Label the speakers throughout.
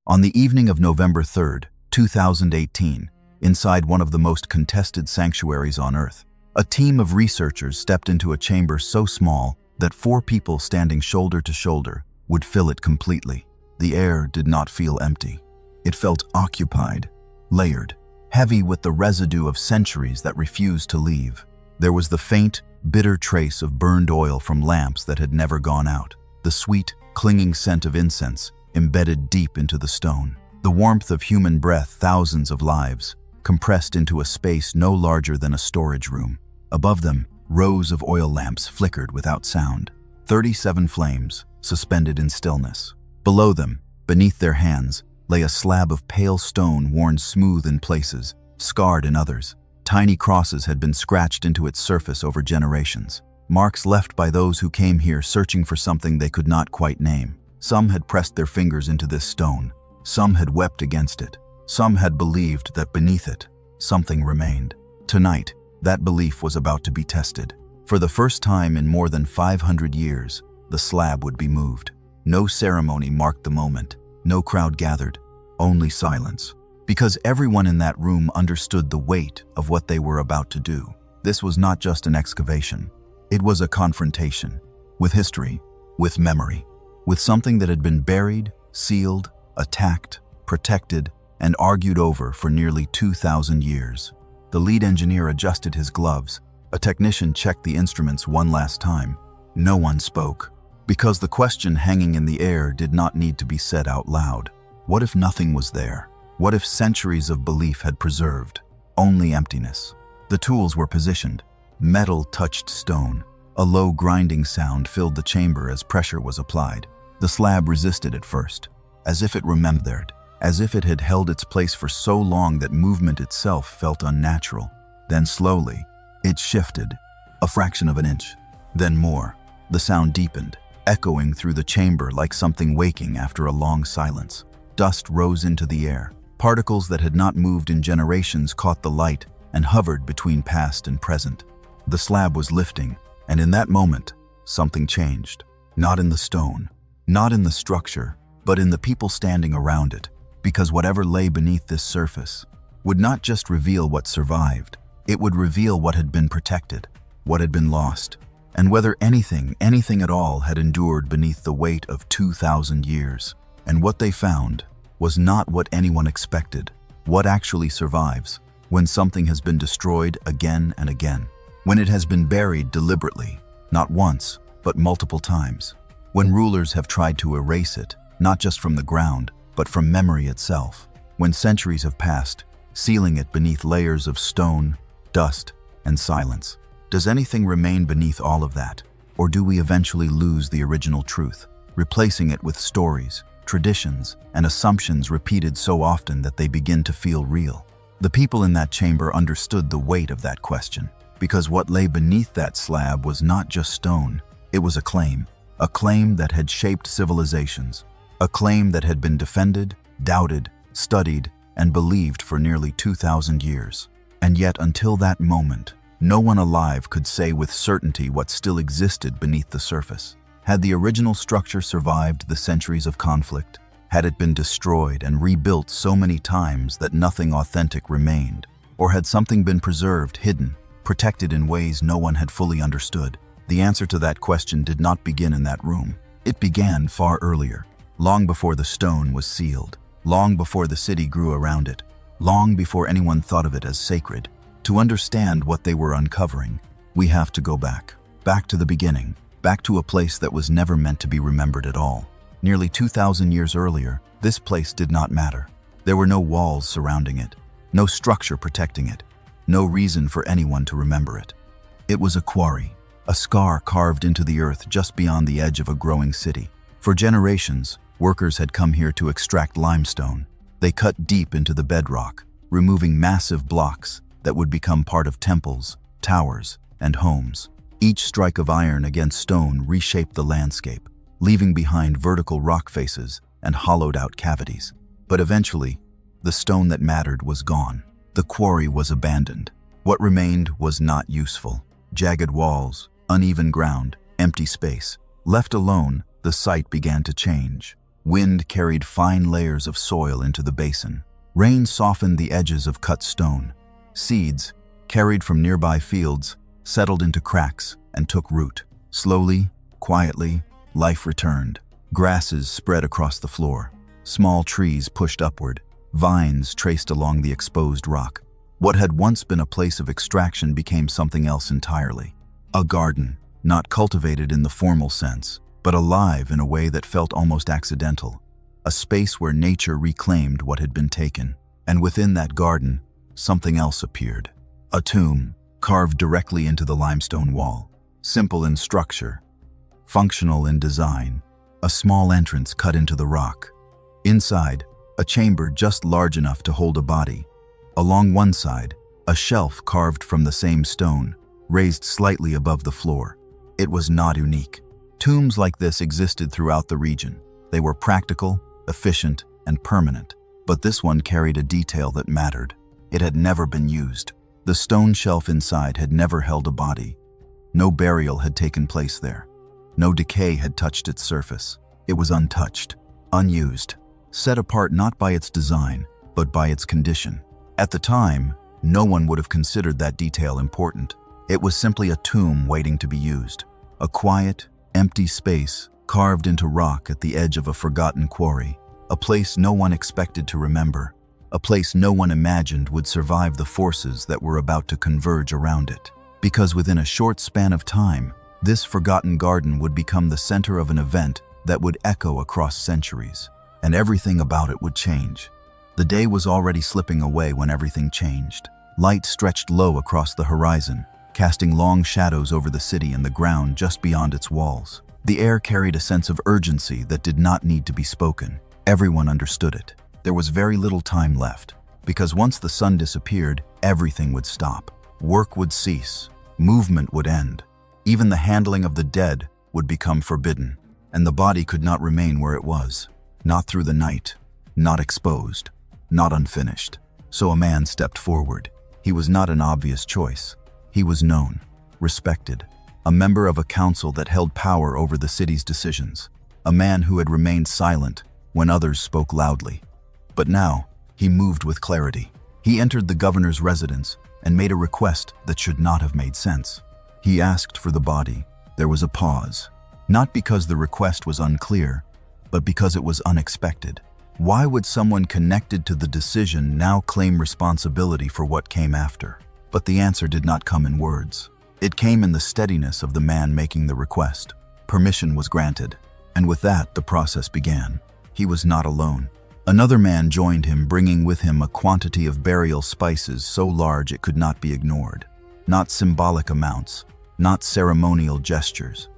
Speaker 1: On the evening of November 3, 2018, inside one of the most contested sanctuaries on Earth, a team of researchers stepped into a chamber so small that 4 people standing shoulder to shoulder would fill it completely. The air did not feel empty. It felt occupied, layered, heavy with the residue of centuries that refused to leave. There was the faint, bitter trace of burned oil from lamps that had never gone out, the sweet, clinging scent of incense embedded deep into the stone, the warmth of human breath, thousands of lives, compressed into a space no larger than a storage room. Above them, rows of oil lamps flickered without sound, 37 flames suspended in stillness. Below them, beneath their hands, lay a slab of pale stone worn smooth in places, scarred in others. Tiny crosses had been scratched into its surface over generations, marks left by those who came here searching for something they could not quite name. Some had pressed their fingers into this stone, some had wept against it, some had believed that beneath it, something remained. Tonight, that belief was about to be tested. For the first time in more than 500 years, the slab would be moved. No ceremony marked the moment, no crowd gathered, only silence. Because everyone in that room understood the weight of what they were about to do. This was not just an excavation. It was a confrontation with history, with memory, with something that had been buried, sealed, attacked, protected, and argued over for nearly 2,000 years. The lead engineer adjusted his gloves. A technician checked the instruments one last time. No one spoke, because the question hanging in the air did not need to be said out loud. What if nothing was there? What if centuries of belief had preserved only emptiness? The tools were positioned. Metal touched stone. A low grinding sound filled the chamber as pressure was applied. The slab resisted at first, as if it remembered, as if it had held its place for so long that movement itself felt unnatural. Then slowly, it shifted, a fraction of an inch, then more. The sound deepened, echoing through the chamber like something waking after a long silence. Dust rose into the air. Particles that had not moved in generations caught the light and hovered between past and present. The slab was lifting, and in that moment, something changed. Not in the stone, not in the structure, but in the people standing around it. Because whatever lay beneath this surface would not just reveal what survived, it would reveal what had been protected, what had been lost, and whether anything at all had endured beneath the weight of 2,000 years. And what they found was not what anyone expected. What actually survives when something has been destroyed again and again, when it has been buried deliberately, not once, but multiple times, when rulers have tried to erase it, not just from the ground, but from memory itself, when centuries have passed, sealing it beneath layers of stone, dust, and silence. Does anything remain beneath all of that, or do we eventually lose the original truth, replacing it with stories, traditions, and assumptions repeated so often that they begin to feel real? The people in that chamber understood the weight of that question, because what lay beneath that slab was not just stone, it was a claim that had shaped civilizations, a claim that had been defended, doubted, studied, and believed for nearly 2,000 years. And yet, until that moment, no one alive could say with certainty what still existed beneath the surface. Had the original structure survived the centuries of conflict? Had it been destroyed and rebuilt so many times that nothing authentic remained? Or had something been preserved, hidden, protected in ways no one had fully understood? The answer to that question did not begin in that room. It began far earlier, long before the stone was sealed, long before the city grew around it, long before anyone thought of it as sacred. To understand what they were uncovering, we have to go back to the beginning. Back to a place that was never meant to be remembered at all. Nearly 2,000 years earlier, this place did not matter. There were no walls surrounding it, no structure protecting it, no reason for anyone to remember it. It was a quarry, a scar carved into the earth just beyond the edge of a growing city. For generations, workers had come here to extract limestone. They cut deep into the bedrock, removing massive blocks that would become part of temples, towers, and homes. Each strike of iron against stone reshaped the landscape, leaving behind vertical rock faces and hollowed-out cavities. But eventually, the stone that mattered was gone. The quarry was abandoned. What remained was not useful. Jagged walls, uneven ground, empty space. Left alone, the site began to change. Wind carried fine layers of soil into the basin. Rain softened the edges of cut stone. Seeds, carried from nearby fields, settled into cracks and took root. Slowly, quietly, life returned. Grasses spread across the floor. Small trees pushed upward. Vines traced along the exposed rock. What had once been a place of extraction became something else entirely. A garden, not cultivated in the formal sense, but alive in a way that felt almost accidental. A space where nature reclaimed what had been taken. And within that garden, something else appeared. A tomb, carved directly into the limestone wall. Simple in structure, functional in design. A small entrance cut into the rock. Inside, a chamber just large enough to hold a body. Along one side, a shelf carved from the same stone, raised slightly above the floor. It was not unique. Tombs like this existed throughout the region. They were practical, efficient, and permanent. But this one carried a detail that mattered. It had never been used. The stone shelf inside had never held a body. No burial had taken place there. No decay had touched its surface. It was untouched, unused, set apart not by its design, but by its condition. At the time, no one would have considered that detail important. It was simply a tomb waiting to be used. A quiet, empty space carved into rock at the edge of a forgotten quarry. A place no one expected to remember. A place no one imagined would survive the forces that were about to converge around it. Because within a short span of time, this forgotten garden would become the center of an event that would echo across centuries. And everything about it would change. The day was already slipping away when everything changed. Light stretched low across the horizon, casting long shadows over the city and the ground just beyond its walls. The air carried a sense of urgency that did not need to be spoken. Everyone understood it. There was very little time left, because once the sun disappeared, everything would stop. Work would cease. Movement would end. Even the handling of the dead would become forbidden, and the body could not remain where it was. Not through the night, not exposed, not unfinished. So a man stepped forward. He was not an obvious choice. He was known, respected, a member of a council that held power over the city's decisions, a man who had remained silent when others spoke loudly. But now, he moved with clarity. He entered the governor's residence and made a request that should not have made sense. He asked for the body. There was a pause, not because the request was unclear, but because it was unexpected. Why would someone connected to the decision now claim responsibility for what came after? But the answer did not come in words. It came in the steadiness of the man making the request. Permission was granted, and with that, the process began. He was not alone. Another man joined him, bringing with him a quantity of burial spices so large it could not be ignored. Not symbolic amounts, not ceremonial gestures.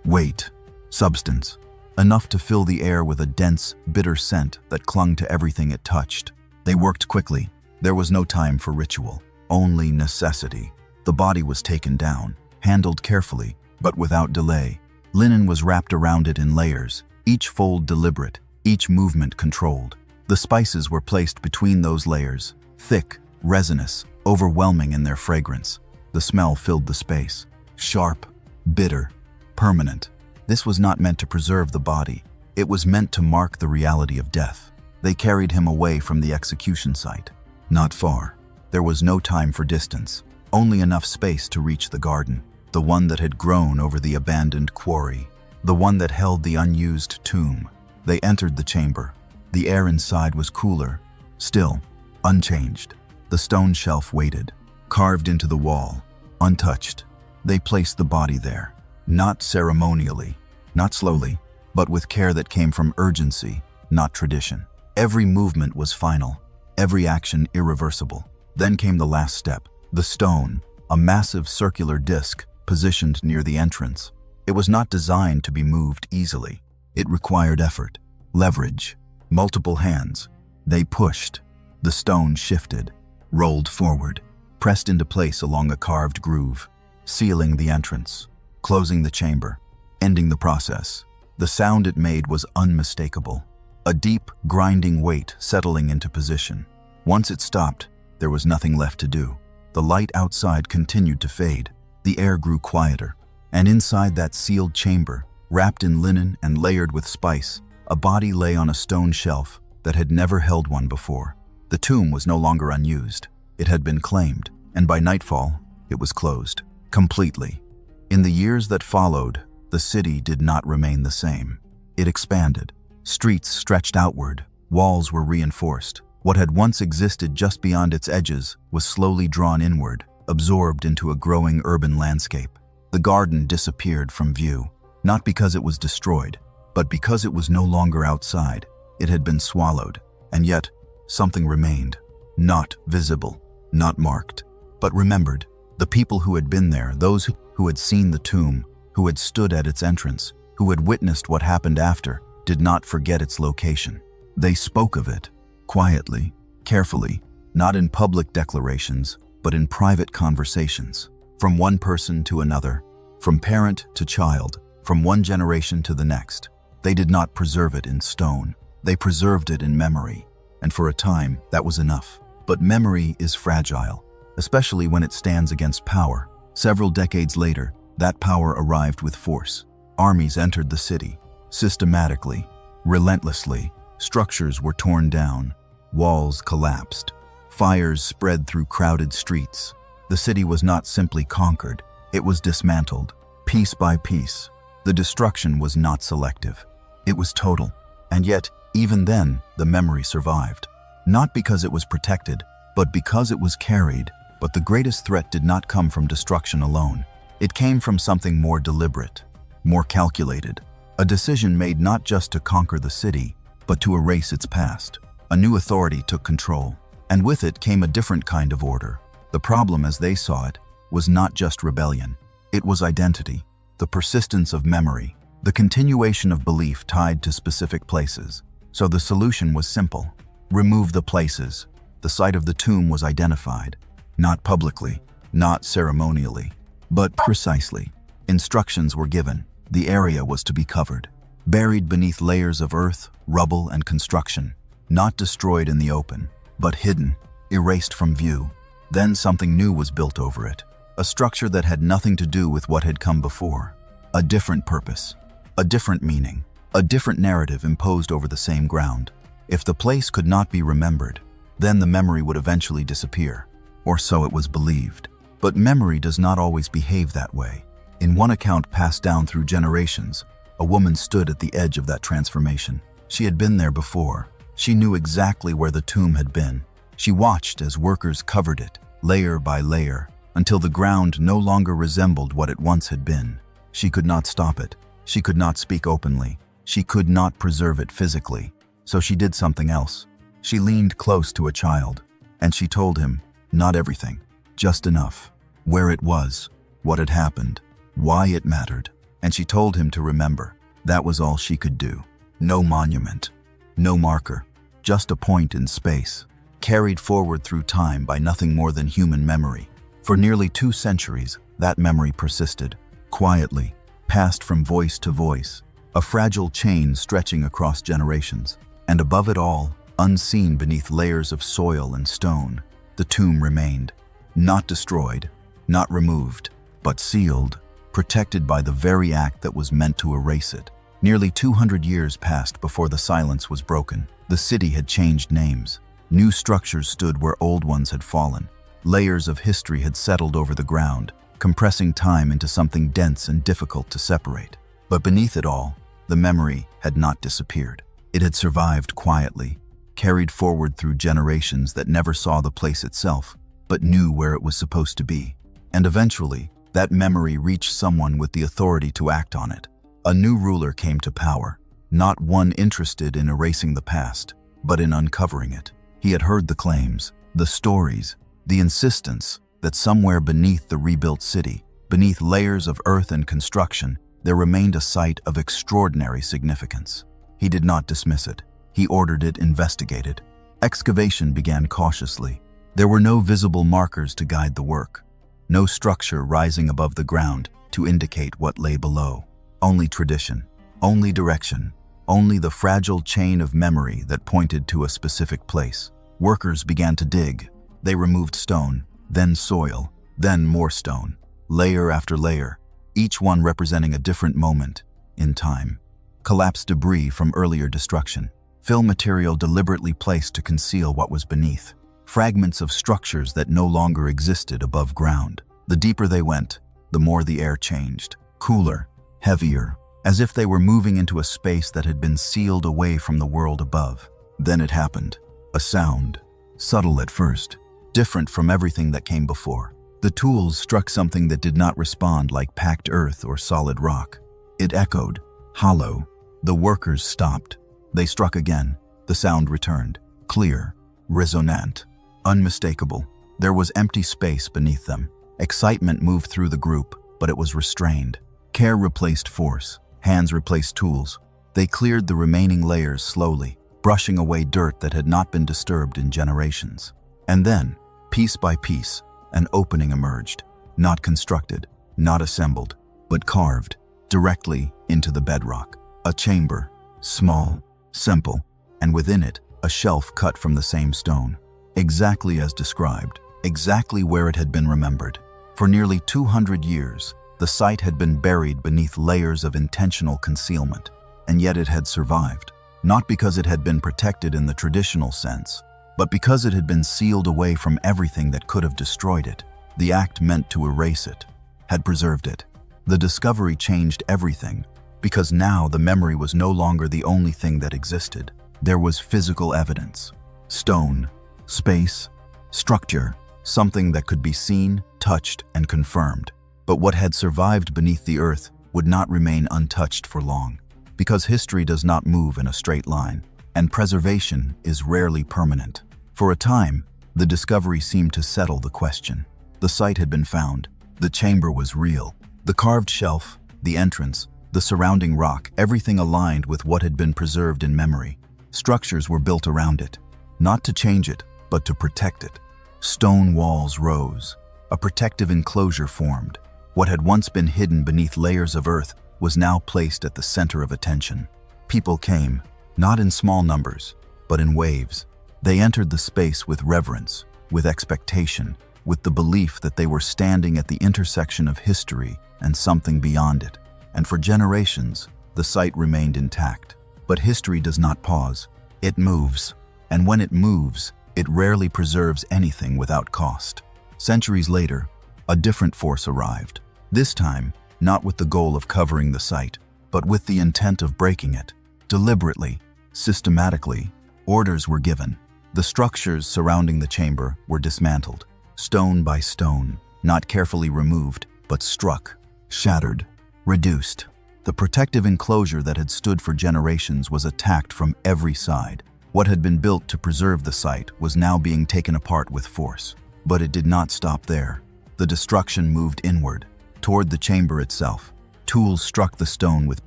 Speaker 1: Weight, substance, enough to fill the air with a dense, bitter scent that clung to everything it touched. They worked quickly. There was no time for ritual, only necessity. The body was taken down, handled carefully, but without delay. Linen was wrapped around it in layers, each fold deliberate, each movement controlled. The spices were placed between those layers, thick, resinous, overwhelming in their fragrance. The smell filled the space. Sharp, bitter, permanent. This was not meant to preserve the body. It was meant to mark the reality of death. They carried him away from the execution site. Not far. There was no time for distance, only enough space to reach the garden, the one that had grown over the abandoned quarry, the one that held the unused tomb. They entered the chamber. The air inside was cooler, still, unchanged. The stone shelf waited, carved into the wall, untouched. They placed the body there, not ceremonially, not slowly, but with care that came from urgency, not tradition. Every movement was final, every action irreversible. Then came the last step, the stone, a massive circular disc positioned near the entrance. It was not designed to be moved easily. It required effort, leverage, multiple hands. They pushed. The stone shifted, rolled forward, pressed into place along a carved groove, sealing the entrance, closing the chamber, ending the process. The sound it made was unmistakable, a deep, grinding weight settling into position. Once it stopped, there was nothing left to do. The light outside continued to fade. The air grew quieter, and inside that sealed chamber, wrapped in linen and layered with spice, A body lay on a stone shelf that had never held one before. The tomb was no longer unused. It had been claimed, and by nightfall, it was closed. Completely. In the years that followed, the city did not remain the same. It expanded. Streets stretched outward. Walls were reinforced. What had once existed just beyond its edges was slowly drawn inward, absorbed into a growing urban landscape. The garden disappeared from view, not because it was destroyed, but because it was no longer outside. It had been swallowed, and yet something remained, not visible, not marked, but remembered. The people who had been there, those who had seen the tomb, who had stood at its entrance, who had witnessed what happened after, did not forget its location. They spoke of it, quietly, carefully, not in public declarations, but in private conversations, from one person to another, from parent to child, from one generation to the next. They did not preserve it in stone. They preserved it in memory, and for a time, that was enough. But memory is fragile, especially when it stands against power. Several decades later, that power arrived with force. Armies entered the city, systematically, relentlessly. Structures were torn down, walls collapsed, fires spread through crowded streets. The city was not simply conquered, it was dismantled, piece by piece. The destruction was not selective, it was total. And yet, even then, the memory survived. Not because it was protected, but because it was carried. But the greatest threat did not come from destruction alone. It came from something more deliberate, more calculated. A decision made not just to conquer the city, but to erase its past. A new authority took control, and with it came a different kind of order. The problem, as they saw it, was not just rebellion. It was identity, the persistence of memory, the continuation of belief tied to specific places. So the solution was simple. Remove the places. The site of the tomb was identified, not publicly, not ceremonially, but precisely. Instructions were given. The area was to be covered, buried beneath layers of earth, rubble, and construction, not destroyed in the open, but hidden, erased from view. Then something new was built over it, a structure that had nothing to do with what had come before. A different purpose, a different meaning, a different narrative imposed over the same ground. If the place could not be remembered, then the memory would eventually disappear, or so it was believed. But memory does not always behave that way. In one account passed down through generations, a woman stood at the edge of that transformation. She had been there before. She knew exactly where the tomb had been. She watched as workers covered it, layer by layer, until the ground no longer resembled what it once had been. She could not stop it. She could not speak openly. She could not preserve it physically. So she did something else. She leaned close to a child, and she told him, not everything, just enough. Where it was, what had happened, why it mattered, and she told him to remember. That was all she could do. No monument, no marker, just a point in space, carried forward through time by nothing more than human memory. For nearly 2 centuries, that memory persisted, quietly, passed from voice to voice, a fragile chain stretching across generations. And above it all, unseen beneath layers of soil and stone, the tomb remained, not destroyed, not removed, but sealed, protected by the very act that was meant to erase it. Nearly 200 years passed before the silence was broken. The city had changed names. New structures stood where old ones had fallen. Layers of history had settled over the ground, compressing time into something dense and difficult to separate. But beneath it all, the memory had not disappeared. It had survived quietly, carried forward through generations that never saw the place itself, but knew where it was supposed to be. And eventually, that memory reached someone with the authority to act on it. A new ruler came to power, not one interested in erasing the past, but in uncovering it. He had heard the claims, the stories, the insistence that somewhere beneath the rebuilt city, beneath layers of earth and construction, there remained a site of extraordinary significance. He did not dismiss it. He ordered it investigated. Excavation began cautiously. There were no visible markers to guide the work, no structure rising above the ground to indicate what lay below. Only tradition, only direction, only the fragile chain of memory that pointed to a specific place. Workers began to dig. They removed stone, then soil, then more stone, layer after layer, each one representing a different moment in time. collapsed debris from earlier destruction, fill material deliberately placed to conceal what was beneath, fragments of structures that no longer existed above ground. The deeper they went, the more the air changed, cooler, heavier, as if they were moving into a space that had been sealed away from the world above. Then it happened. A sound, subtle at first, different from everything that came before. The tools struck something that did not respond like packed earth or solid rock. It echoed, hollow. The workers stopped. They struck again. The sound returned, clear, resonant, unmistakable. There was empty space beneath them. Excitement moved through the group, but it was restrained. Care replaced force. Hands replaced tools. They cleared the remaining layers slowly, brushing away dirt that had not been disturbed in generations. And then, piece by piece, an opening emerged, not constructed, not assembled, but carved directly into the bedrock. A chamber, small, simple, and within it, a shelf cut from the same stone, exactly as described, exactly where it had been remembered. For nearly 200 years, the site had been buried beneath layers of intentional concealment, and yet it had survived, not because it had been protected in the traditional sense, but because it had been sealed away from everything that could have destroyed it. The act meant to erase it had preserved it. The discovery changed everything, because now the memory was no longer the only thing that existed. There was physical evidence. Stone, space, structure, something that could be seen, touched, and confirmed. But what had survived beneath the earth would not remain untouched for long, because history does not move in a straight line, and preservation is rarely permanent. For a time, the discovery seemed to settle the question. The site had been found. The chamber was real. The carved shelf, the entrance, the surrounding rock, everything aligned with what had been preserved in memory. Structures were built around it, not to change it, but to protect it. Stone walls rose. A protective enclosure formed. What had once been hidden beneath layers of earth was now placed at the center of attention. People came, not in small numbers, but in waves. They entered the space with reverence, with expectation, with the belief that they were standing at the intersection of history and something beyond it. And for generations, the site remained intact. But history does not pause. It moves. And when it moves, it rarely preserves anything without cost. Centuries later, a different force arrived. This time, not with the goal of covering the site, but with the intent of breaking it. Deliberately, systematically, orders were given. The structures surrounding the chamber were dismantled, stone by stone, not carefully removed, but struck, shattered, reduced. The protective enclosure that had stood for generations was attacked from every side. What had been built to preserve the site was now being taken apart with force. But it did not stop there. The destruction moved inward, toward the chamber itself. Tools struck the stone with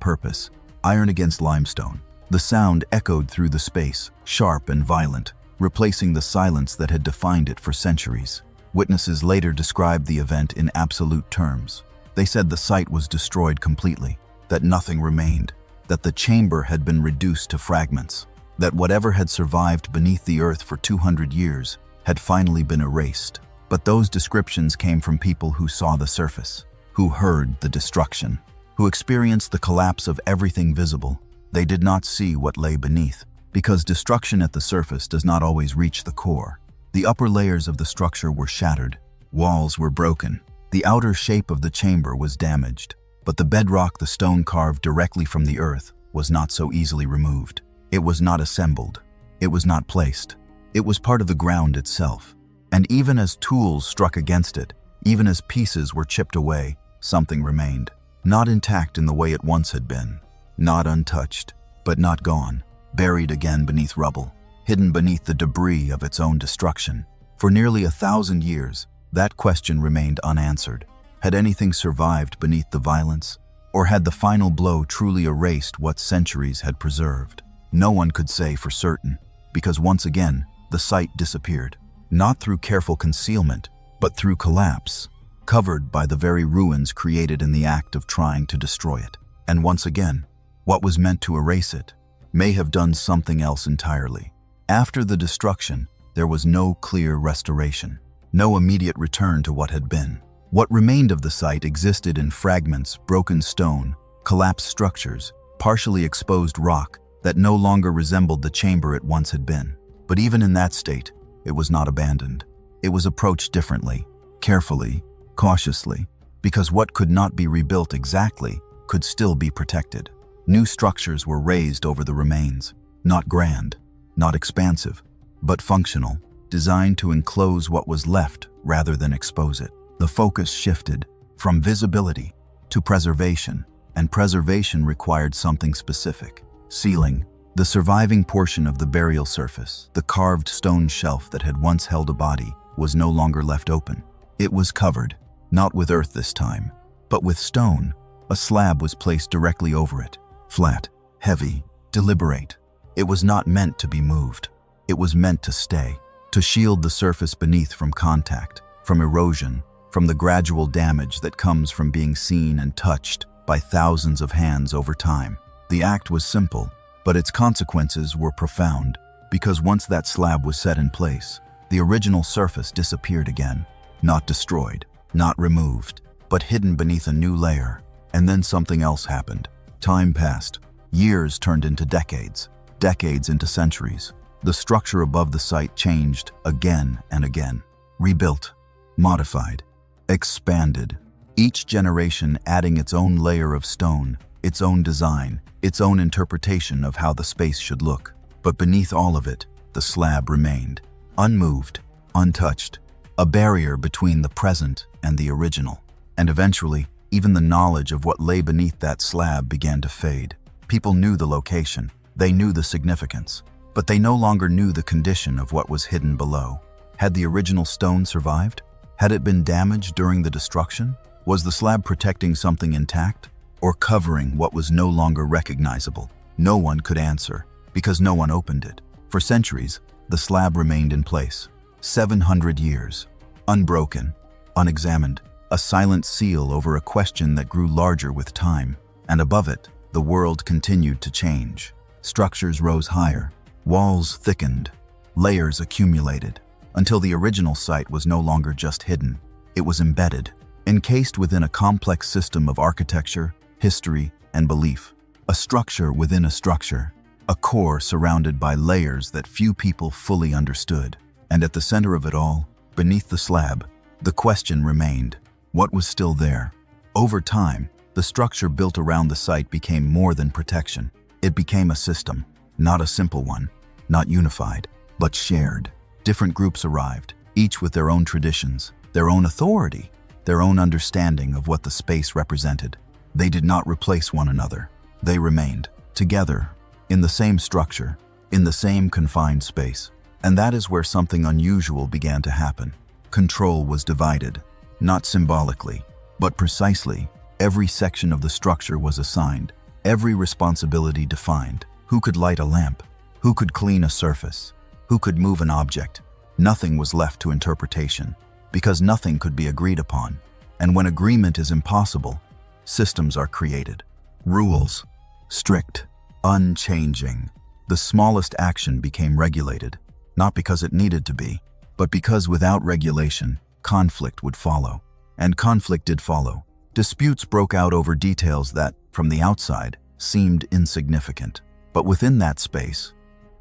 Speaker 1: purpose, iron against limestone. The sound echoed through the space, sharp and violent, replacing the silence that had defined it for centuries. Witnesses later described the event in absolute terms. They said the site was destroyed completely, that nothing remained, that the chamber had been reduced to fragments, that whatever had survived beneath the earth for 200 years had finally been erased. But those descriptions came from people who saw the surface, who heard the destruction, who experienced the collapse of everything visible. They did not see what lay beneath, because destruction at the surface does not always reach the core. The upper layers of the structure were shattered, walls were broken, the outer shape of the chamber was damaged, but the bedrock, the stone carved directly from the earth, was not so easily removed. It was not assembled. It was not placed. It was part of the ground itself. And even as tools struck against it, even as pieces were chipped away, something remained. Not intact in the way it once had been. Not untouched, but not gone. Buried again beneath rubble. Hidden beneath the debris of its own destruction. For nearly 1,000 years, that question remained unanswered. Had anything survived beneath the violence? Or had the final blow truly erased what centuries had preserved? No one could say for certain, because once again, the site disappeared. Not through careful concealment, but through collapse, covered by the very ruins created in the act of trying to destroy it. And once again, what was meant to erase it may have done something else entirely. After the destruction, there was no clear restoration, no immediate return to what had been. What remained of the site existed in fragments, broken stone, collapsed structures, partially exposed rock that no longer resembled the chamber it once had been. But even in that state, it was not abandoned. It was approached differently, carefully, cautiously, because what could not be rebuilt exactly could still be protected. New structures were raised over the remains, not grand, not expansive, but functional, designed to enclose what was left rather than expose it. The focus shifted from visibility to preservation, and preservation required something specific. Sealing, the surviving portion of the burial surface, the carved stone shelf that had once held a body, was no longer left open. It was covered, not with earth this time, but with stone. A slab was placed directly over it, flat, heavy, deliberate. It was not meant to be moved. It was meant to stay, to shield the surface beneath from contact, from erosion, from the gradual damage that comes from being seen and touched by thousands of hands over time. The act was simple, but its consequences were profound, because once that slab was set in place, the original surface disappeared again, not destroyed, not removed, but hidden beneath a new layer. And then something else happened. Time passed. Years turned into decades, decades into centuries. The structure above the site changed again and again, rebuilt, modified, expanded, each generation adding its own layer of stone, its own design, its own interpretation of how the space should look. But beneath all of it, the slab remained, unmoved, untouched, a barrier between the present and the original. And eventually, even the knowledge of what lay beneath that slab began to fade. People knew the location, they knew the significance, but they no longer knew the condition of what was hidden below. Had the original stone survived? Had it been damaged during the destruction? Was the slab protecting something intact, or covering what was no longer recognizable? No one could answer, because no one opened it. For centuries, the slab remained in place. 700 years, unbroken, unexamined, a silent seal over a question that grew larger with time. And above it, the world continued to change. Structures rose higher, walls thickened, layers accumulated, until the original site was no longer just hidden. It was embedded, encased within a complex system of architecture, history, and belief. A structure within a structure, a core surrounded by layers that few people fully understood. And at the center of it all, beneath the slab, the question remained: what was still there? Over time, the structure built around the site became more than protection. It became a system, not a simple one, not unified, but shared. Different groups arrived, each with their own traditions, their own authority, their own understanding of what the space represented. They did not replace one another. They remained together, in the same structure, in the same confined space. And that is where something unusual began to happen. Control was divided, not symbolically, but precisely. Every section of the structure was assigned, every responsibility defined. Who could light a lamp? Who could clean a surface? Who could move an object? Nothing was left to interpretation, because nothing could be agreed upon. And when agreement is impossible, systems are created. Rules, strict, unchanging. The smallest action became regulated, not because it needed to be, but because without regulation, conflict would follow. And conflict did follow. Disputes broke out over details that, from the outside, seemed insignificant. But within that space,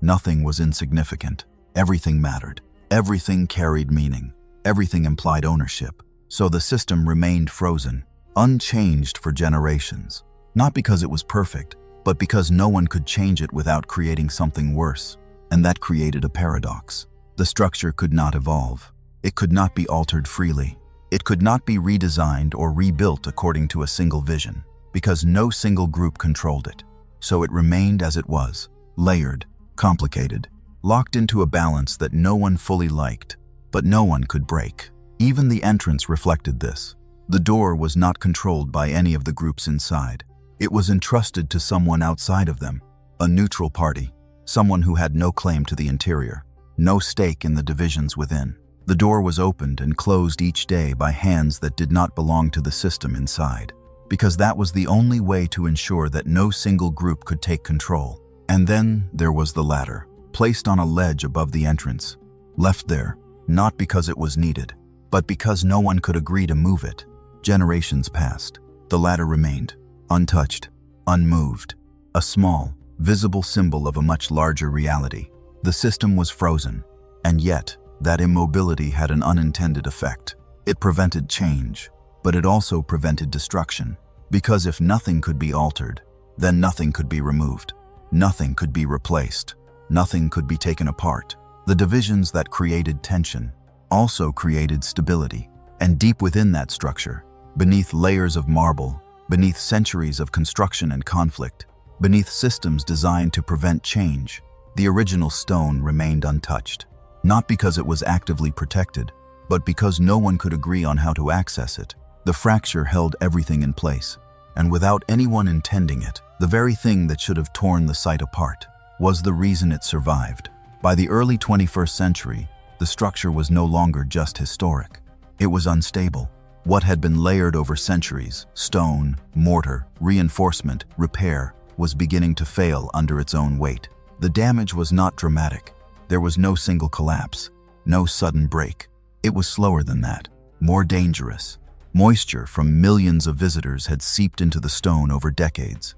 Speaker 1: nothing was insignificant. Everything mattered. Everything carried meaning. Everything implied ownership. So the system remained frozen, unchanged for generations. Not because it was perfect, but because no one could change it without creating something worse. And that created a paradox. The structure could not evolve. It could not be altered freely. It could not be redesigned or rebuilt according to a single vision, because no single group controlled it. So it remained as it was, layered, complicated, locked into a balance that no one fully liked, but no one could break. Even the entrance reflected this. The door was not controlled by any of the groups inside. It was entrusted to someone outside of them, a neutral party, someone who had no claim to the interior, no stake in the divisions within. The door was opened and closed each day by hands that did not belong to the system inside, because that was the only way to ensure that no single group could take control. And then there was the ladder, placed on a ledge above the entrance, left there, not because it was needed, but because no one could agree to move it. Generations passed. The ladder remained, untouched, unmoved, a small, visible symbol of a much larger reality. The system was frozen, and yet, that immobility had an unintended effect. It prevented change, but it also prevented destruction. Because if nothing could be altered, then nothing could be removed. Nothing could be replaced. Nothing could be taken apart. The divisions that created tension also created stability. And deep within that structure, beneath layers of marble, beneath centuries of construction and conflict, beneath systems designed to prevent change, the original stone remained untouched. Not because it was actively protected, but because no one could agree on how to access it. The fracture held everything in place, and without anyone intending it, the very thing that should have torn the site apart was the reason it survived. By the early 21st century, the structure was no longer just historic. It was unstable. What had been layered over centuries, stone, mortar, reinforcement, repair, was beginning to fail under its own weight. The damage was not dramatic. There was no single collapse, no sudden break. It was slower than that, more dangerous. Moisture from millions of visitors had seeped into the stone over decades.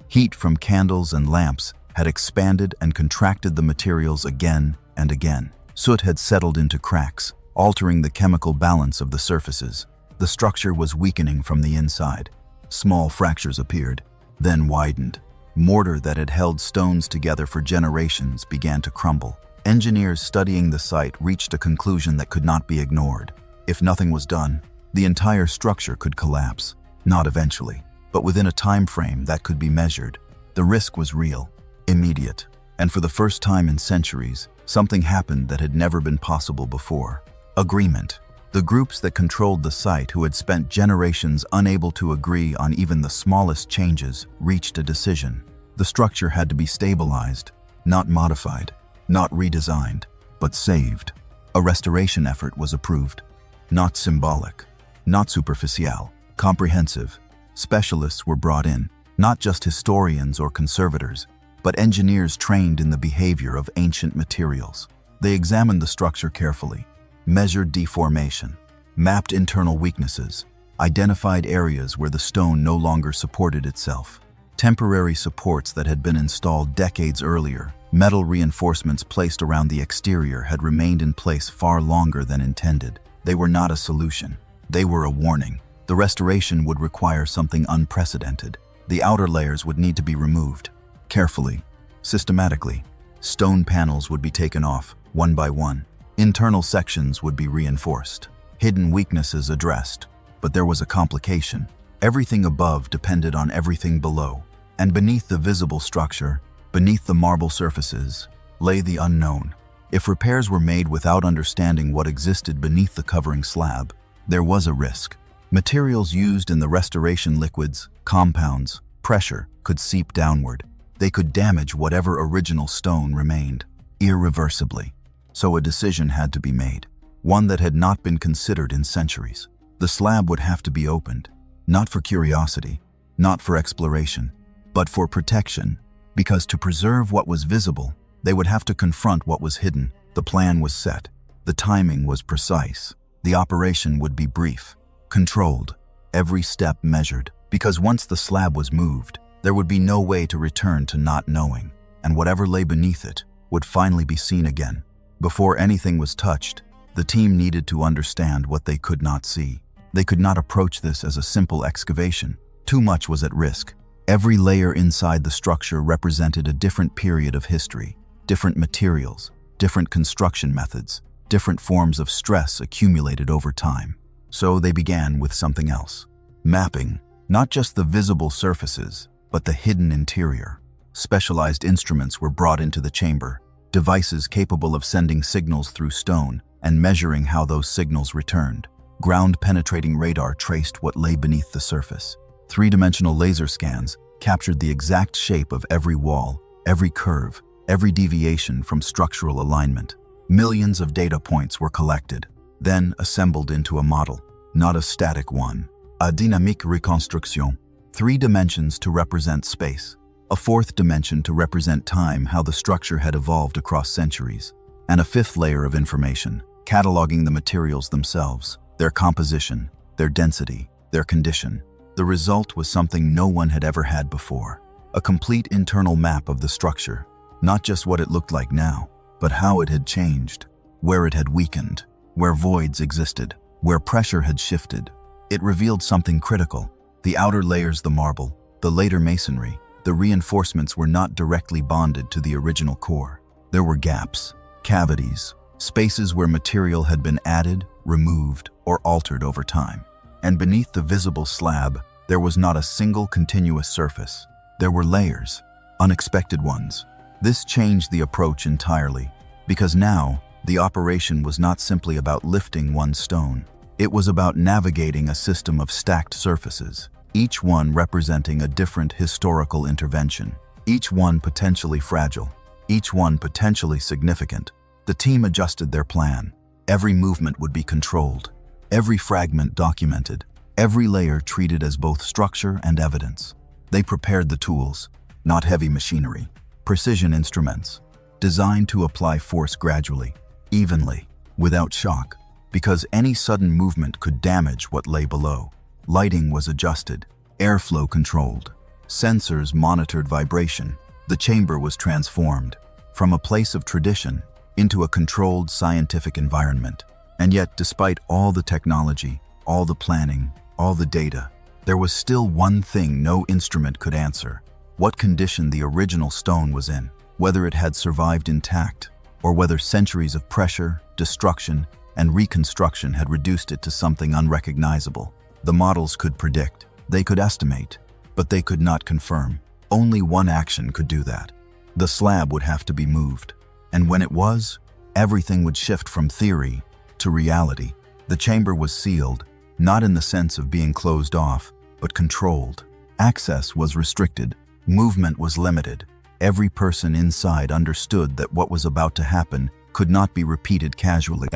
Speaker 1: Heat from candles and lamps had expanded and contracted the materials again and again. Soot had settled into cracks, altering the chemical balance of the surfaces. The structure was weakening from the inside. Small fractures appeared, then widened. Mortar that had held stones together for generations began to crumble. Engineers studying the site reached a conclusion that could not be ignored. If nothing was done, the entire structure could collapse. Not eventually, but within a time frame that could be measured. The risk was real, immediate, and for the first time in centuries, something happened that had never been possible before. Agreement. The groups that controlled the site, who had spent generations unable to agree on even the smallest changes, reached a decision. The structure had to be stabilized, not modified, not redesigned, but saved. A restoration effort was approved. Not symbolic, not superficial, comprehensive. Specialists were brought in, not just historians or conservators, but engineers trained in the behavior of ancient materials. They examined the structure carefully, measured deformation, mapped internal weaknesses, identified areas where the stone no longer supported itself. Temporary supports that had been installed decades earlier, metal reinforcements placed around the exterior, had remained in place far longer than intended. They were not a solution. They were a warning. The restoration would require something unprecedented. The outer layers would need to be removed. Carefully, systematically. Stone panels would be taken off, one by one. Internal sections would be reinforced. Hidden weaknesses addressed. But there was a complication. Everything above depended on everything below. And beneath the visible structure, beneath the marble surfaces, lay the unknown. If repairs were made without understanding what existed beneath the covering slab, there was a risk. Materials used in the restoration liquids, compounds, pressure could seep downward. They could damage whatever original stone remained, irreversibly. So a decision had to be made, one that had not been considered in centuries. The slab would have to be opened, not for curiosity, not for exploration, but for protection, because to preserve what was visible, they would have to confront what was hidden. The plan was set. The timing was precise. The operation would be brief, controlled, every step measured, because once the slab was moved, there would be no way to return to not knowing, and whatever lay beneath it would finally be seen again. Before anything was touched, the team needed to understand what they could not see. They could not approach this as a simple excavation. Too much was at risk. Every layer inside the structure represented a different period of history, different materials, different construction methods, different forms of stress accumulated over time. So they began with something else. Mapping, not just the visible surfaces, but the hidden interior. Specialized instruments were brought into the chamber, devices capable of sending signals through stone and measuring how those signals returned. Ground-penetrating radar traced what lay beneath the surface. Three-dimensional laser scans captured the exact shape of every wall, every curve, every deviation from structural alignment. Millions of data points were collected, then assembled into a model, not a static one. A dynamique reconstruction. 3 dimensions to represent space. A 4th dimension to represent time, how the structure had evolved across centuries. And a 5th layer of information, cataloging the materials themselves, their composition, their density, their condition. The result was something no one had ever had before. a complete internal map of the structure, not just what it looked like now, but how it had changed, where it had weakened, where voids existed, where pressure had shifted. It revealed something critical. The outer layers, the marble, the later masonry, the reinforcements were not directly bonded to the original core. There were gaps, cavities, spaces where material had been added, removed, or altered over time. And beneath the visible slab, there was not a single continuous surface. There were layers, unexpected ones. This changed the approach entirely, because now the operation was not simply about lifting one stone. It was about navigating a system of stacked surfaces, each one representing a different historical intervention, each one potentially fragile, each one potentially significant. The team adjusted their plan. Every movement would be controlled, every fragment documented, every layer treated as both structure and evidence. They prepared the tools, not heavy machinery, precision instruments, designed to apply force gradually, evenly, without shock, because any sudden movement could damage what lay below. Lighting was adjusted, airflow controlled, sensors monitored vibration. The chamber was transformed from a place of tradition into a controlled scientific environment. And yet, despite all the technology, all the planning, all the data, there was still one thing no instrument could answer: what condition the original stone was in, whether it had survived intact, or whether centuries of pressure, destruction, and reconstruction had reduced it to something unrecognizable. The models could predict, they could estimate, but they could not confirm. Only one action could do that. The slab would have to be moved. And when it was, everything would shift from theory to reality. The chamber was sealed, not in the sense of being closed off, but controlled. Access was restricted, movement was limited. Every person inside understood that what was about to happen could not be repeated casually.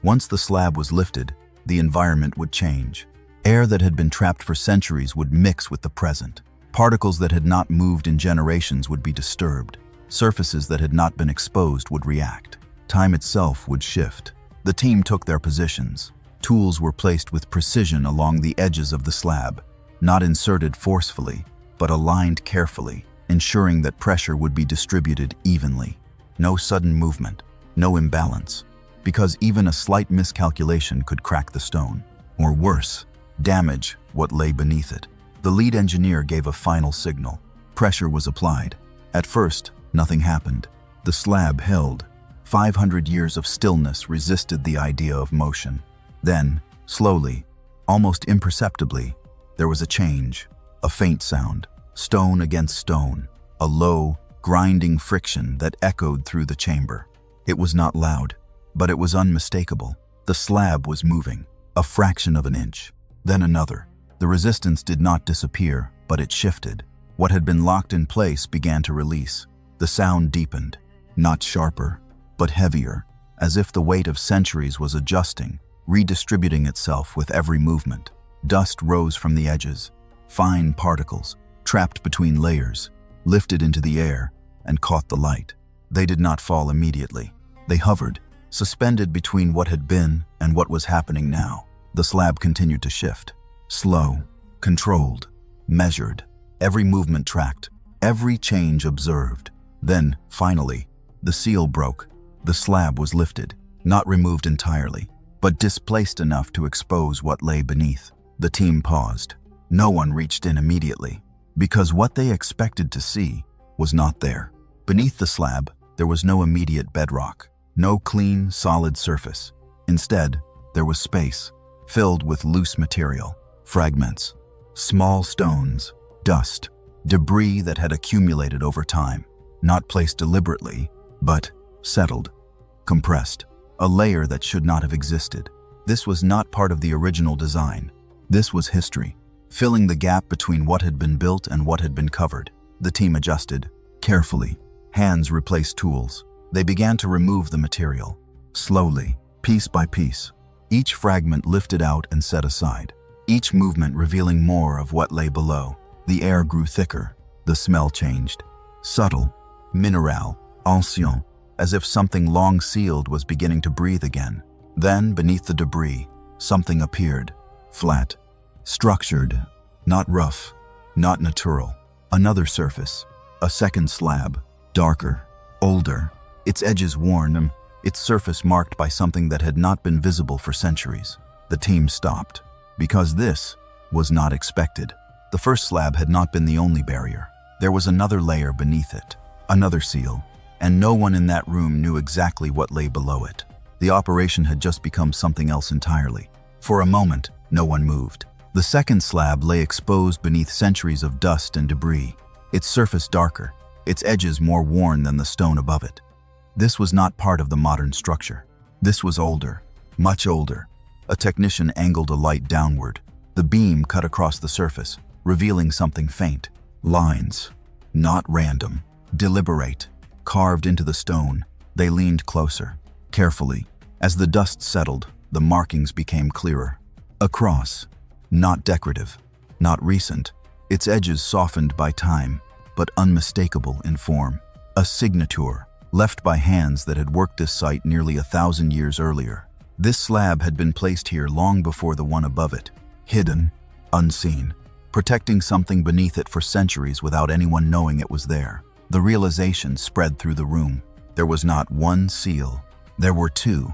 Speaker 1: Once the slab was lifted, the environment would change. Air that had been trapped for centuries would mix with the present. Particles that had not moved in generations would be disturbed. Surfaces that had not been exposed would react. Time itself would shift. The team took their positions. Tools were placed with precision along the edges of the slab, not inserted forcefully, but aligned carefully, ensuring that pressure would be distributed evenly. No sudden movement, no imbalance, because even a slight miscalculation could crack the stone, or worse, damage what lay beneath it. The lead engineer gave a final signal. Pressure was applied. At first, nothing happened. The slab held. 500 years of stillness resisted the idea of motion. Then, slowly, almost imperceptibly, there was a change, a faint sound, stone against stone, a low, grinding friction that echoed through the chamber. It was not loud, but it was unmistakable. The slab was moving, a fraction of an inch, then another. The resistance did not disappear, but it shifted. What had been locked in place began to release. The sound deepened, not sharper, but heavier, as if the weight of centuries was adjusting, redistributing itself with every movement. Dust rose from the edges, fine particles, trapped between layers, lifted into the air, and caught the light. They did not fall immediately. They hovered, suspended between what had been and what was happening now. The slab continued to shift, slow, controlled, measured, every movement tracked, every change observed. Then, finally, the seal broke. The slab was lifted, not removed entirely, but displaced enough to expose what lay beneath. The team paused. No one reached in immediately, because what they expected to see was not there. Beneath the slab, there was no immediate bedrock, no clean, solid surface. Instead, there was space, filled with loose material, fragments, small stones, dust, debris that had accumulated over time, not placed deliberately, but settled, compressed, a layer that should not have existed. This was not part of the original design. This was history, filling the gap between what had been built and what had been covered. The team adjusted, carefully. Hands replaced tools. They began to remove the material, slowly, piece by piece, each fragment lifted out and set aside, each movement revealing more of what lay below. The air grew thicker. The smell changed. Subtle, mineral, ancien, as if something long sealed was beginning to breathe again. Then, beneath the debris, something appeared, flat, structured, not rough, not natural. Another surface, a second slab, darker, older, its edges worn, its surface marked by something that had not been visible for centuries. The team stopped, because this was not expected. The first slab had not been the only barrier. There was another layer beneath it, another seal, and no one in that room knew exactly what lay below it. The operation had just become something else entirely. For a moment, no one moved. The second slab lay exposed beneath centuries of dust and debris, its surface darker, its edges more worn than the stone above it. This was not part of the modern structure. This was older, much older. A technician angled a light downward. The beam cut across the surface, revealing something faint. Lines, not random, deliberate, carved into the stone. They leaned closer, carefully. As the dust settled, the markings became clearer. A cross, not decorative, not recent, its edges softened by time, but unmistakable in form. A signature, left by hands that had worked this site nearly 1,000 years earlier. This slab had been placed here long before the one above it, hidden, unseen, protecting something beneath it for centuries without anyone knowing it was there. The realization spread through the room. There was not one seal. There were two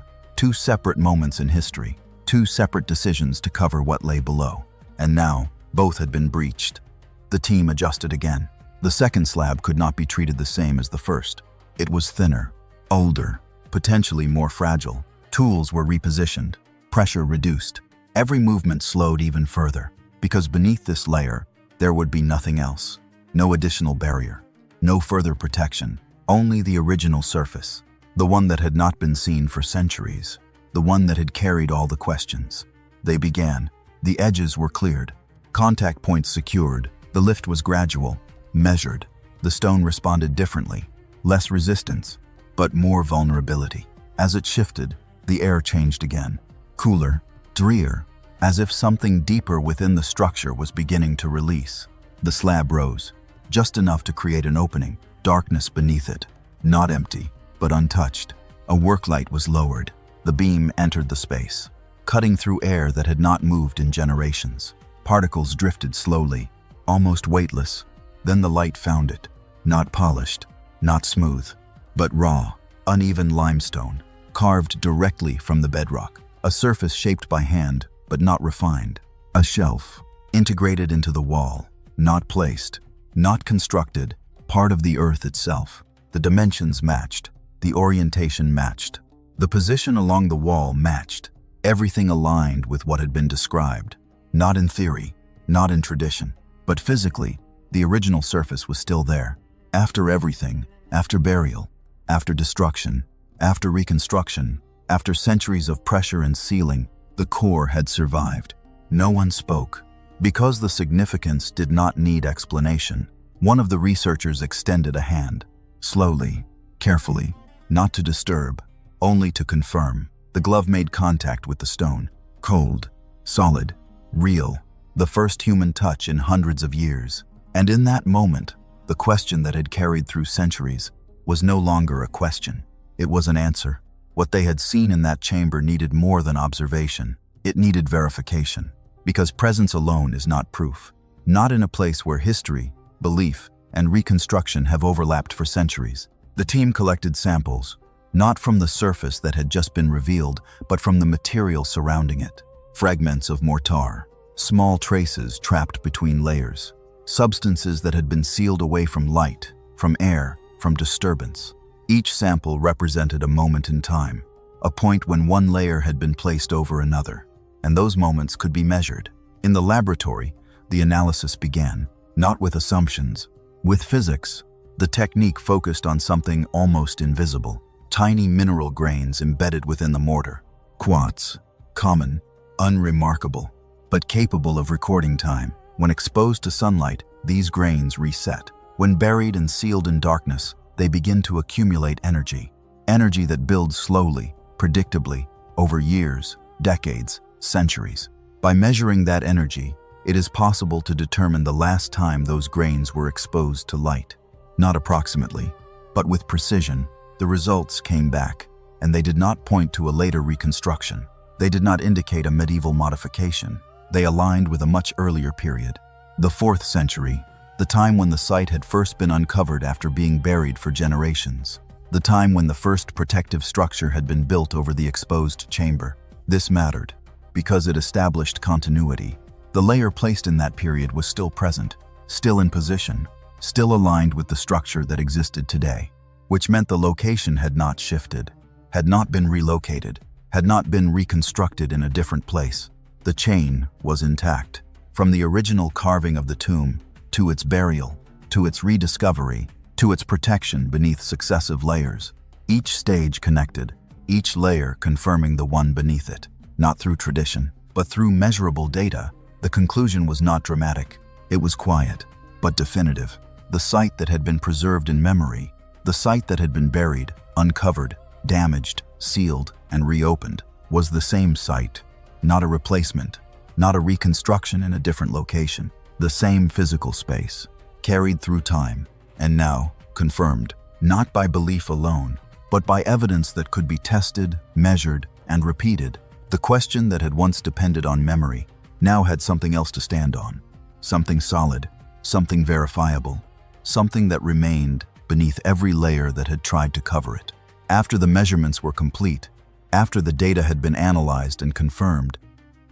Speaker 1: separate moments in history, two separate decisions to cover what lay below. And now, both had been breached. The team adjusted again. The second slab could not be treated the same as the first. It was thinner, older, potentially more fragile. Tools were repositioned, pressure reduced. Every movement slowed even further, because beneath this layer, there would be nothing else. No additional barrier, no further protection, only the original surface, the one that had not been seen for centuries, the one that had carried all the questions. They began. The edges were cleared, contact points secured. The lift was gradual, measured. The stone responded differently, less resistance, but more vulnerability. As it shifted, the air changed again, cooler, drear, as if something deeper within the structure was beginning to release. The slab rose, just enough to create an opening, darkness beneath it, not empty, but untouched. A work light was lowered. The beam entered the space, cutting through air that had not moved in generations. Particles drifted slowly, almost weightless. Then the light found it, not polished, not smooth, but raw, uneven limestone, carved directly from the bedrock. A surface shaped by hand, but not refined. A shelf, integrated into the wall, not placed, not constructed, part of the earth itself. The dimensions matched, the orientation matched. The position along the wall matched. Everything aligned with what had been described. Not in theory, not in tradition, but physically, the original surface was still there. After everything, after burial, after destruction, after reconstruction, after centuries of pressure and sealing, the core had survived. No one spoke. Because the significance did not need explanation, one of the researchers extended a hand. Slowly, carefully, not to disturb, only to confirm. The glove made contact with the stone. Cold, solid, real. The first human touch in hundreds of years. And in that moment, the question that had carried through centuries was no longer a question. It was an answer. What they had seen in that chamber needed more than observation. It needed verification. Because presence alone is not proof. Not in a place where history, belief, and reconstruction have overlapped for centuries. The team collected samples, not from the surface that had just been revealed, but from the material surrounding it. Fragments of mortar, small traces trapped between layers, substances that had been sealed away from light, from air, from disturbance. Each sample represented a moment in time, a point when one layer had been placed over another, and those moments could be measured. In the laboratory, the analysis began, not with assumptions. With physics, the technique focused on something almost invisible. Tiny mineral grains embedded within the mortar. Quartz, common, unremarkable, but capable of recording time. When exposed to sunlight, these grains reset. When buried and sealed in darkness, they begin to accumulate energy. Energy that builds slowly, predictably, over years, decades, centuries. By measuring that energy, it is possible to determine the last time those grains were exposed to light. Not approximately, but with precision. The results came back, and they did not point to a later reconstruction. They did not indicate a medieval modification. They aligned with a much earlier period, the 4th century, the time when the site had first been uncovered after being buried for generations, the time when the first protective structure had been built over the exposed chamber. This mattered because it established continuity. The layer placed in that period was still present, still in position, still aligned with the structure that existed today, which meant the location had not shifted, had not been relocated, had not been reconstructed in a different place. The chain was intact. From the original carving of the tomb, to its burial, to its rediscovery, to its protection beneath successive layers, each stage connected, each layer confirming the one beneath it, not through tradition, but through measurable data. The conclusion was not dramatic. It was quiet, but definitive. The site that had been preserved in memory, the site that had been buried, uncovered, damaged, sealed, and reopened, was the same site, not a replacement, not a reconstruction in a different location. The same physical space, carried through time, and now confirmed, not by belief alone, but by evidence that could be tested, measured, and repeated. The question that had once depended on memory now had something else to stand on, something solid, something verifiable, something that remained beneath every layer that had tried to cover it. After the measurements were complete, after the data had been analyzed and confirmed,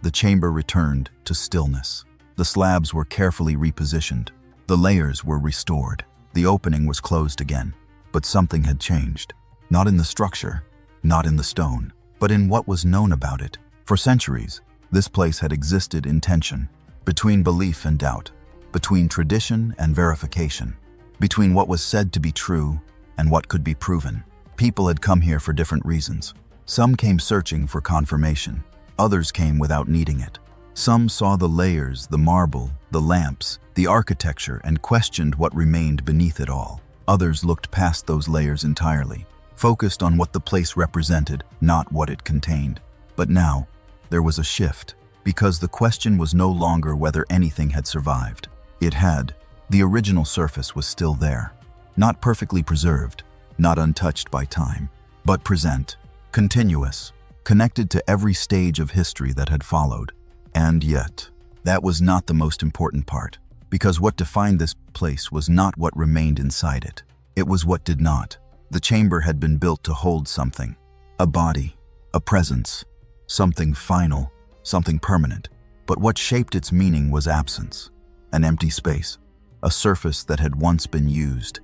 Speaker 1: the chamber returned to stillness. The slabs were carefully repositioned. The layers were restored. The opening was closed again. But something had changed. Not in the structure, not in the stone, but in what was known about it. For centuries, this place had existed in tension, between belief and doubt, between tradition and verification, between what was said to be true and what could be proven. People had come here for different reasons. Some came searching for confirmation. Others came without needing it. Some saw the layers, the marble, the lamps, the architecture, and questioned what remained beneath it all. Others looked past those layers entirely, focused on what the place represented, not what it contained. But now, there was a shift, because the question was no longer whether anything had survived. It had. The original surface was still there, not perfectly preserved, not untouched by time, but present, continuous, connected to every stage of history that had followed. And yet, that was not the most important part, because what defined this place was not what remained inside it. It was what did not. The chamber had been built to hold something, a body, a presence, something final, something permanent. But what shaped its meaning was absence, an empty space, a surface that had once been used,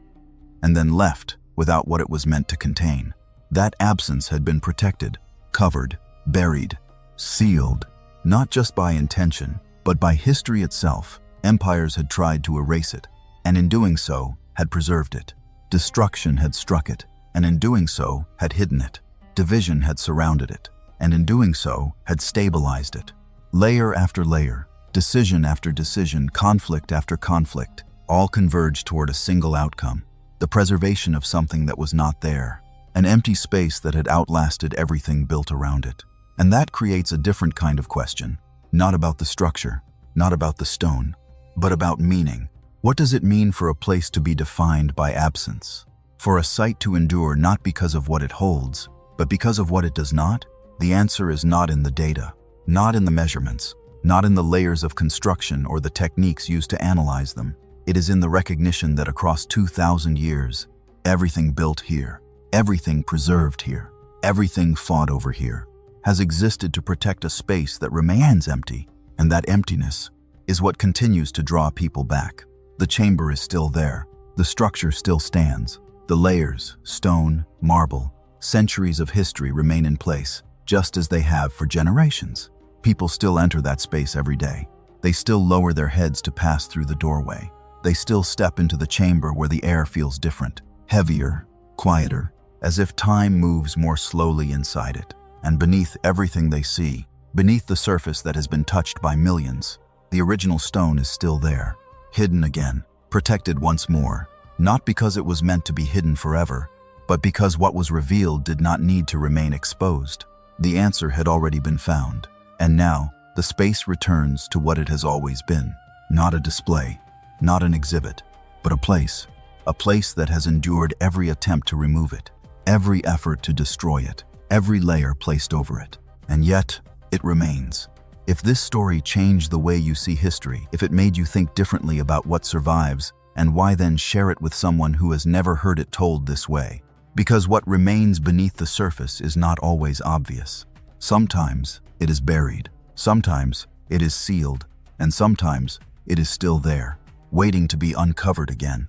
Speaker 1: and then left without what it was meant to contain. That absence had been protected, covered, buried, sealed, not just by intention, but by history itself. Empires had tried to erase it, and in doing so, had preserved it. Destruction had struck it, and in doing so, had hidden it. Division had surrounded it, and in doing so, had stabilized it. Layer after layer, decision after decision, conflict after conflict, all converged toward a single outcome: the preservation of something that was not there, an empty space that had outlasted everything built around it. And that creates a different kind of question, not about the structure, not about the stone, but about meaning. What does it mean for a place to be defined by absence? For a site to endure not because of what it holds, but because of what it does not? The answer is not in the data, not in the measurements, not in the layers of construction or the techniques used to analyze them. It is in the recognition that across 2,000 years, everything built here, everything preserved here, everything fought over here, has existed to protect a space that remains empty, and that emptiness is what continues to draw people back. The chamber is still there, the structure still stands, the layers, stone, marble, centuries of history remain in place, just as they have for generations. People still enter that space every day. They still lower their heads to pass through the doorway. They still step into the chamber where the air feels different, heavier, quieter, as if time moves more slowly inside it. And beneath everything they see, beneath the surface that has been touched by millions, the original stone is still there, hidden again, protected once more, not because it was meant to be hidden forever, but because what was revealed did not need to remain exposed. The answer had already been found, and now the space returns to what it has always been, not a display, not an exhibit, but a place that has endured every attempt to remove it, every effort to destroy it, every layer placed over it. And yet, it remains. If this story changed the way you see history, if it made you think differently about what survives, and why, then share it with someone who has never heard it told this way. Because what remains beneath the surface is not always obvious. Sometimes it is buried, sometimes it is sealed, and sometimes it is still there, waiting to be uncovered again.